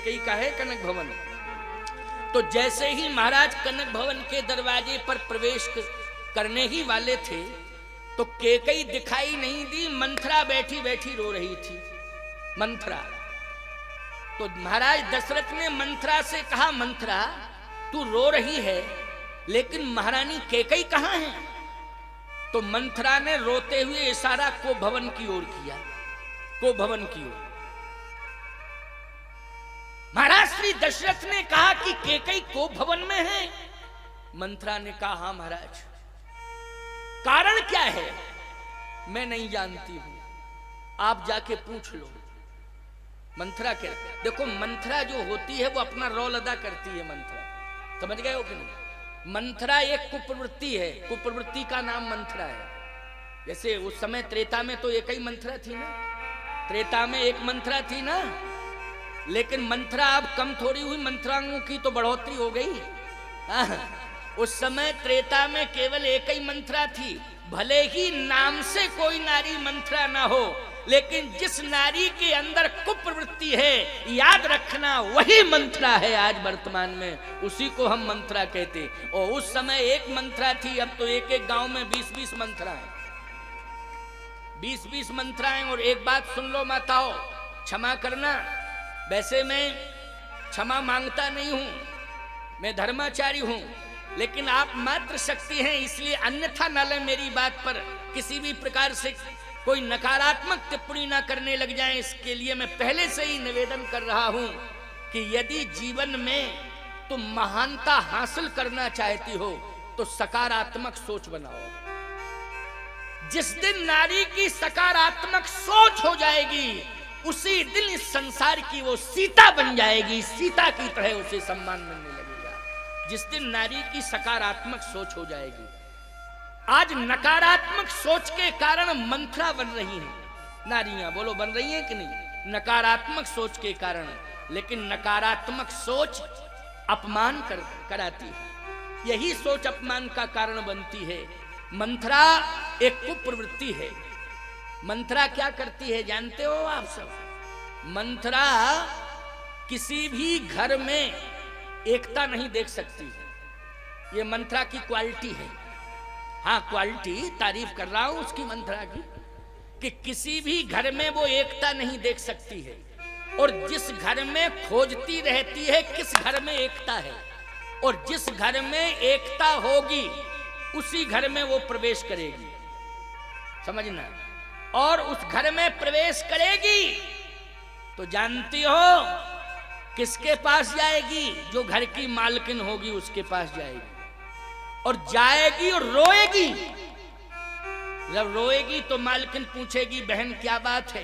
केकई का है कनक भवन। तो जैसे ही महाराज कनक भवन के दरवाजे पर प्रवेश करने ही वाले थे तो केकई दिखाई नहीं दी, मंथरा बैठी बैठी रो रही थी। मंथरा, तो महाराज दशरथ ने मंथरा से कहा, मंथरा तू रो रही है लेकिन महारानी केकई कहां है? तो मंथरा ने रोते हुए इशारा को भवन की ओर किया, को भवन की ओर। महाराज श्री दशरथ ने कहा कि केकई को भवन में है। मंथरा ने कहा, हां महाराज। कारण क्या है? मैं नहीं जानती हूं, आप जाके पूछ लो। मंथरा क्या? देखो मंथरा जो होती है वो अपना रोल अदा करती है। मंथरा, समझ गए हो कि नहीं? मंथरा एक कुप्रवृत्ति है, कुप्रवृत्ति का नाम मंथरा है। जैसे उस समय त्रेता में तो एक ही मंथरा थी ना, त्रेता में एक मंथरा थी ना, लेकिन मंथरा अब कम थोड़ी हुई, मंथराओं की तो बढ़ोतरी हो गई। उस समय त्रेता में केवल एक ही मंथरा थी। भले ही नाम से कोई नारी मंथरा ना हो, लेकिन जिस नारी के अंदर कुप्रवृत्ति है, याद रखना वही मंथरा है। आज वर्तमान में उसी को हम मंथरा कहते। और उस समय एक मंथरा थी, अब तो एक एक गांव में 20-20 मंथरा है, 20-20 मंथराएं। और एक बात सुन लो माताओं, क्षमा करना, वैसे मैं क्षमा मांगता नहीं हूं, मैं धर्माचारी हूं, लेकिन आप मातृशक्ति हैं, इसलिए अन्यथा न लें मेरी बात पर किसी भी प्रकार से कोई नकारात्मक टिप्पणी ना करने लग जाएं। इसके लिए मैं पहले से ही निवेदन कर रहा हूं कि यदि जीवन में तुम महानता हासिल करना चाहती हो तो सकारात्मक सोच बनाओ। जिस दिन नारी की सकारात्मक सोच हो जाएगी, उसी दिन इस संसार की वो सीता बन जाएगी, सीता की तरह उसे सम्मान मिलने लगेगा। जिस दिन नारी की सकारात्मक सोच हो जाएगी। आज नकारात्मक सोच के कारण मंथरा बन रही हैं नारियां, बोलो बन रही हैं कि नहीं? नकारात्मक सोच के कारण। लेकिन नकारात्मक सोच अपमान कराती है, यही सोच अपमान का कारण बनती है। मंथरा एक कुप्रवृत्ति है। मंथरा क्या करती है जानते हो आप सब? मंथरा किसी भी घर में एकता नहीं देख सकती। ये मंथरा की क्वालिटी है। हाँ, क्वालिटी तारीफ कर रहा हूं उसकी, मंथरा की, कि किसी भी घर में वो एकता नहीं देख सकती है। और जिस घर में खोजती रहती है किस घर में एकता है, और जिस घर में एकता होगी उसी घर में वो प्रवेश करेगी, समझना। और उस घर में प्रवेश करेगी तो जानती हो किसके पास जाएगी? जो घर की मालकिन होगी उसके पास जाएगी। और जाएगी और रोएगी। जब रोएगी तो मालकिन पूछेगी, बहन क्या बात है?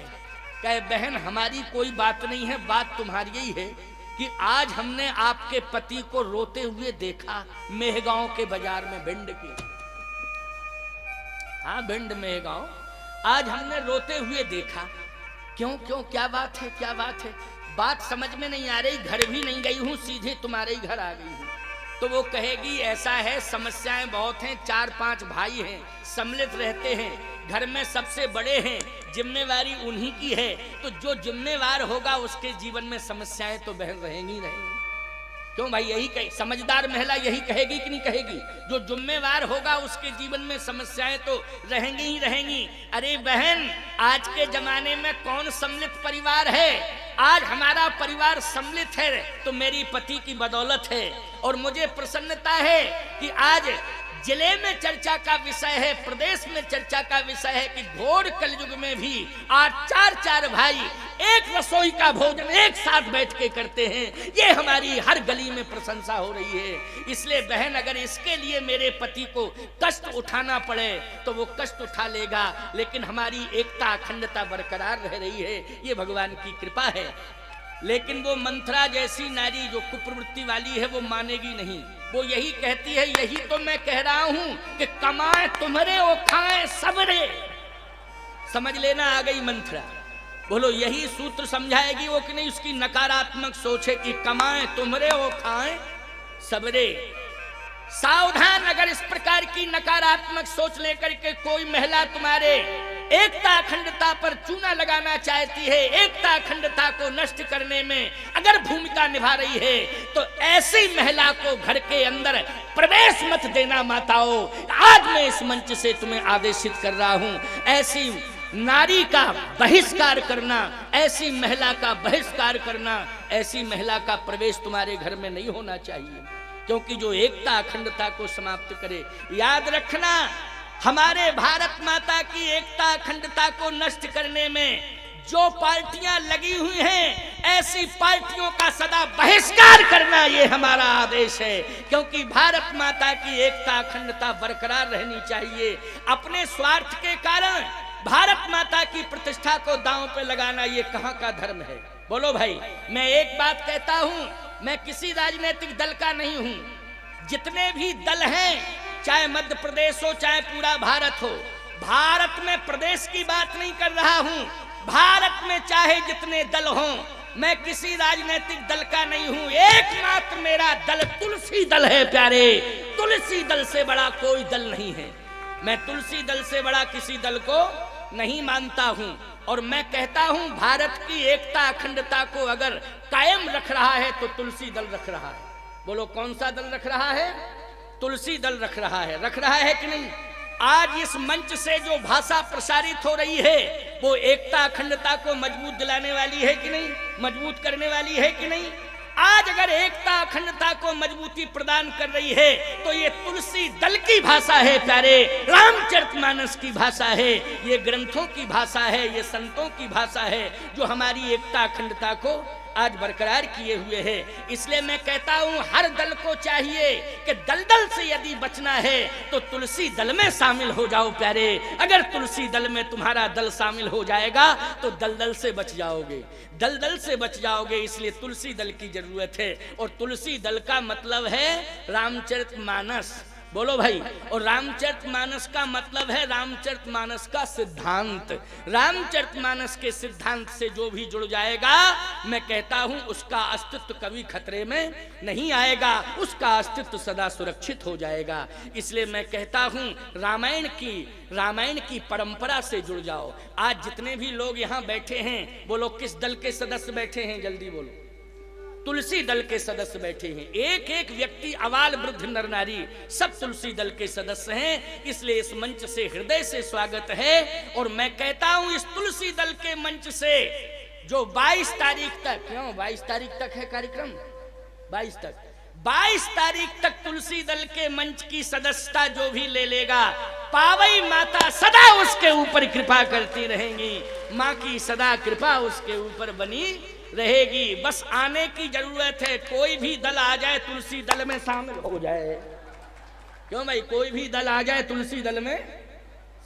कहे, बहन हमारी कोई बात नहीं है, बात तुम्हारी ही है कि आज हमने आपके पति को रोते हुए देखा मेहगांव के बाजार में, भिंड के, हाँ भिंड मेहगांव, आज हमने रोते हुए देखा। क्यों क्यों, क्या बात है, क्या बात है? बात समझ में नहीं आ रही, घर भी नहीं गई हूं, सीधे तुम्हारे ही घर आ गई हूं। तो वो कहेगी, ऐसा है, समस्याएं बहुत हैं, 4-5 भाई हैं, सम्मिलित रहते हैं, घर में सबसे बड़े हैं, जिम्मेवारी उन्हीं की है। तो जो जिम्मेवार होगा उसके जीवन में समस्याएं तो बहन रहेंगी रहेंगी। क्यों भाई, यही कहे, समझदार महिला यही कहेगी कि नहीं कहेगी? जो जिम्मेवार होगा उसके जीवन में समस्याएं तो रहेंगी ही रहेंगी। अरे बहन, आज के जमाने में कौन सम्मिलित परिवार है? आज हमारा परिवार सम्मिलित है तो मेरी पति की बदौलत है। और मुझे प्रसन्नता है कि आज जिले में चर्चा का विषय है, प्रदेश में चर्चा का विषय है कि घोर कलयुग में भी आज 4-4 भाई एक रसोई का भोजन एक साथ बैठ के करते हैं। ये हमारी हर गली में प्रशंसा हो रही है। इसलिए बहन, अगर इसके लिए मेरे पति को कष्ट उठाना पड़े तो वो कष्ट उठा लेगा, लेकिन हमारी एकता अखंडता बरकरार रह रही है, ये भगवान की कृपा है। लेकिन वो मंथरा जैसी नारी जो कुप्रवृत्ति वाली है वो मानेगी नहीं। वो यही कहती है, यही तो मैं कह रहा हूं कि कमाए तुम्हारे ओ खाए सबरे। समझ लेना, आ गई मंथरा। बोलो, यही सूत्र समझाएगी वो कि नहीं? उसकी नकारात्मक सोच है कि कमाए तुम्हारे ओ खाए सबरे। सावधान, अगर इस प्रकार की नकारात्मक सोच लेकर के कोई महिला तुम्हारे एकता अखंडता पर चूना लगाना चाहती है, एकता अखंडता को नष्ट करने में अगर भूमिका निभा रही है, तो ऐसी महिला को घर के अंदर प्रवेश मत देना माताओं। आज मैं इस मंच से तुम्हें आदेशित कर रहा हूं, ऐसी नारी का बहिष्कार करना, ऐसी महिला का बहिष्कार करना, ऐसी महिला का प्रवेश तुम्हारे घर में नहीं होना चाहिए, क्योंकि जो एकता अखंडता को समाप्त करे। याद रखना, हमारे भारत माता की एकता अखंडता को नष्ट करने में जो पार्टियां लगी हुई हैं, ऐसी पार्टियों का सदा बहिष्कार करना ये हमारा आदेश है, क्योंकि भारत माता की एकता अखंडता बरकरार रहनी चाहिए। अपने स्वार्थ के कारण भारत माता की प्रतिष्ठा को दांव पे लगाना ये कहां का धर्म है? बोलो भाई। मैं एक बात कहता हूं, मैं किसी राजनीतिक दल का नहीं हूं। जितने भी दल हैं, चाहे मध्य प्रदेश हो चाहे पूरा भारत हो, भारत में प्रदेश की बात नहीं कर रहा हूं, भारत में चाहे जितने दल हों, मैं किसी राजनीतिक दल का नहीं हूं। एकमात्र मेरा दल तुलसी दल है प्यारे। तुलसी दल से बड़ा कोई दल नहीं है। मैं तुलसी दल से बड़ा किसी दल को नहीं मानता हूं, और मैं कहता हूं भारत की एकता अखंडता को अगर कायम रख रहा है तो तुलसी दल रख रहा है। बोलो कौन सा दल रख रहा है? तुलसी दल रख रहा है कि नहीं? आज इस मंच से जो भाषा प्रसारित हो रही है वो एकता अखंडता को मजबूत दिलाने वाली है कि नहीं, मजबूत करने वाली है कि नहीं? आज अगर एकता अखंडता को मजबूती प्रदान कर रही है तो ये तुलसी दल की भाषा है प्यारे, रामचरितमानस की भाषा है, ये ग्रंथों की भाषा है, ये संतों की भाषा है जो हमारी एकता अखंडता को आज बरकरार किए हुए है। इसलिए मैं कहता हूं हर दल को चाहिए कि दलदल से यदि बचना है तो तुलसी दल में शामिल हो जाओ प्यारे। अगर तुलसी दल में तुम्हारा दल शामिल हो जाएगा तो दलदल से बच जाओगे, दलदल से बच जाओगे। इसलिए तुलसी दल की जरूरत है, और तुलसी दल का मतलब है रामचरितमानस। बोलो भाई। और रामचरितमानस का मतलब है रामचरितमानस का सिद्धांत। रामचरितमानस के सिद्धांत से जो भी जुड़ जाएगा, मैं कहता हूं उसका अस्तित्व कभी खतरे में नहीं आएगा, उसका अस्तित्व सदा सुरक्षित हो जाएगा। इसलिए मैं कहता हूं रामायण की परंपरा से जुड़ जाओ। आज जितने भी लोग यहाँ बैठे हैं, बोलो किस दल के सदस्य बैठे हैं? जल्दी बोलो। तुलसी दल के सदस्य बैठे हैं। एक एक व्यक्ति, अवाल वृद्ध नर नारी, सब तुलसी दल के सदस्य हैं। इसलिए इस मंच से हृदय से स्वागत है। और मैं कहता हूं इस तुलसी दल के मंच से जो 22 तारीख तक, क्यों 22 तारीख तक है कार्यक्रम? 22 तारीख तक तुलसी दल के मंच की सदस्यता जो भी ले लेगा, पावई माता सदा उसके ऊपर कृपा करती रहेंगी। माँ की सदा कृपा उसके ऊपर बनी रहेगी। बस आने की जरूरत है। कोई भी दल आ जाए तुलसी दल में शामिल हो जाए। क्यों भाई? कोई भी दल आ जाए तुलसी दल में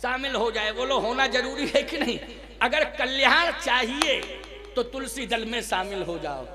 शामिल हो जाए। बोलो होना जरूरी है कि नहीं? अगर कल्याण चाहिए तो तुलसी दल में शामिल हो जाओ।